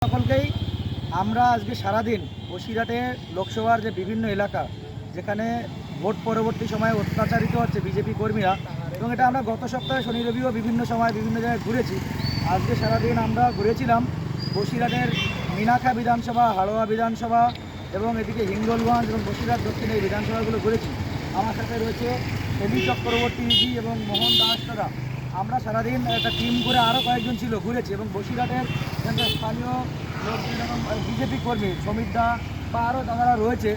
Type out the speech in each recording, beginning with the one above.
সকলকেই আমরা আজকে সারাদিন বসিরহাটের লোকসভার যে বিভিন্ন এলাকা যেখানে ভোট পরবর্তী সময়ে অত্যাচারিত হচ্ছে বিজেপি কর্মীরা, এবং এটা আমরা গত সপ্তাহে শনি রবিও বিভিন্ন সময় বিভিন্ন জায়গায় ঘুরেছি। আজকে সারাদিন আমরা ঘুরেছিলাম বসিরহাটের মিনাখা বিধানসভা, হাড়োয়া বিধানসভা এবং এদিকে হিঙ্গলগঞ্জ এবং বসিরহাট দক্ষিণে এই বিধানসভাগুলো ঘুরেছি। আমার সাথে রয়েছে সেবি চক্রবর্তীজি এবং মোহন দাস দাদা। আমরা সারাদিন একটা টিম করে আরও কয়েকজন ছিল ঘুরেছি এবং বসিরহাটের স্থানীয় লোকজন এবং বিজেপি কর্মী সমিতদা বা আরও দাদারা রয়েছে।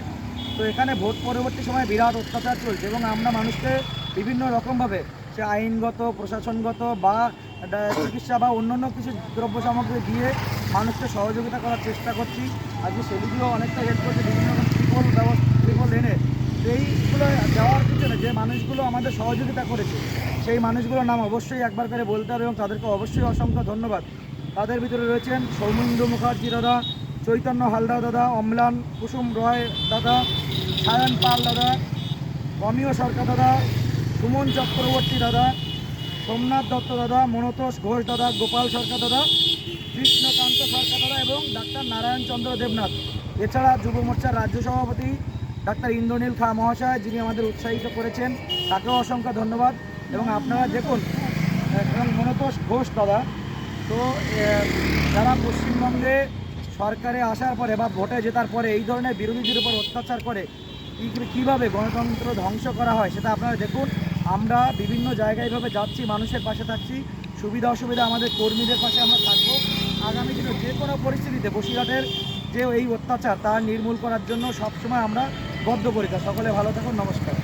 তো এখানে ভোট পরবর্তী সময় বিরাট অত্যাচার চলছে এবং আমরা মানুষকে বিভিন্ন রকমভাবে সে আইনগত, প্রশাসনগত বা চিকিৎসা বা অন্যান্য কিছু দ্রব্য সামগ্রী দিয়ে মানুষকে সহযোগিতা করার চেষ্টা করছি। আজকে সেগুলো অনেকটা হেল্প করছে বিভিন্ন রকম ত্রিপল এনে। এইগুলো দেওয়ার পিছনে যে মানুষগুলো আমাদের সহযোগিতা করেছে সেই মানুষগুলোর নাম অবশ্যই একবার করে বলতে হবে এবং তাদেরকে অবশ্যই অসংখ্য ধন্যবাদ। তাদের ভিতরে রয়েছেন সৌমেন্দ্র মুখার্জি দাদা, চৈতন্য হালদার দাদা, অম্লান কুসুম রয় দাদা, সায়ন পাল দাদা, অমিয় সরকার দাদা, সুমন চক্রবর্তী দাদা, সোমনাথ দত্ত দাদা, মনতোষ ঘোষ দাদা, গোপাল সরকার দাদা, কৃষ্ণকান্ত সরকার দাদা এবং ডাক্তার নারায়ণ চন্দ্র দেবনাথ। এছাড়া যুব মোর্চার রাজ্য সভাপতি ডাক্তার ইন্দ্রনীল খা মহাশয়, যিনি আমাদের উৎসাহিত করেছেন, তাকেও অসংখ্য ধন্যবাদ। এবং আপনারা দেখুন, এবং মনতোষ ঘোষ দাদা। তো যারা পশ্চিমবঙ্গে সরকারে আসার পরে বা ভোটে জেতার পরে এই ধরনের বিরোধীদের উপর অত্যাচার করে কীভাবে গণতন্ত্র ধ্বংস করা হয় সেটা আপনারা দেখুন। আমরা বিভিন্ন জায়গায় এভাবে যাচ্ছি, মানুষের পাশে থাকছি, সুবিধা অসুবিধা আমাদের কর্মীদের পাশে আমরা থাকবো। আগামী দিনে যে কোনো পরিস্থিতিতে বসিরহাটের যে এই অত্যাচার তা নির্মূল করার জন্য সবসময় আমরা বদ্ধপরিকর। সকলে ভালো থাকুন, নমস্কার।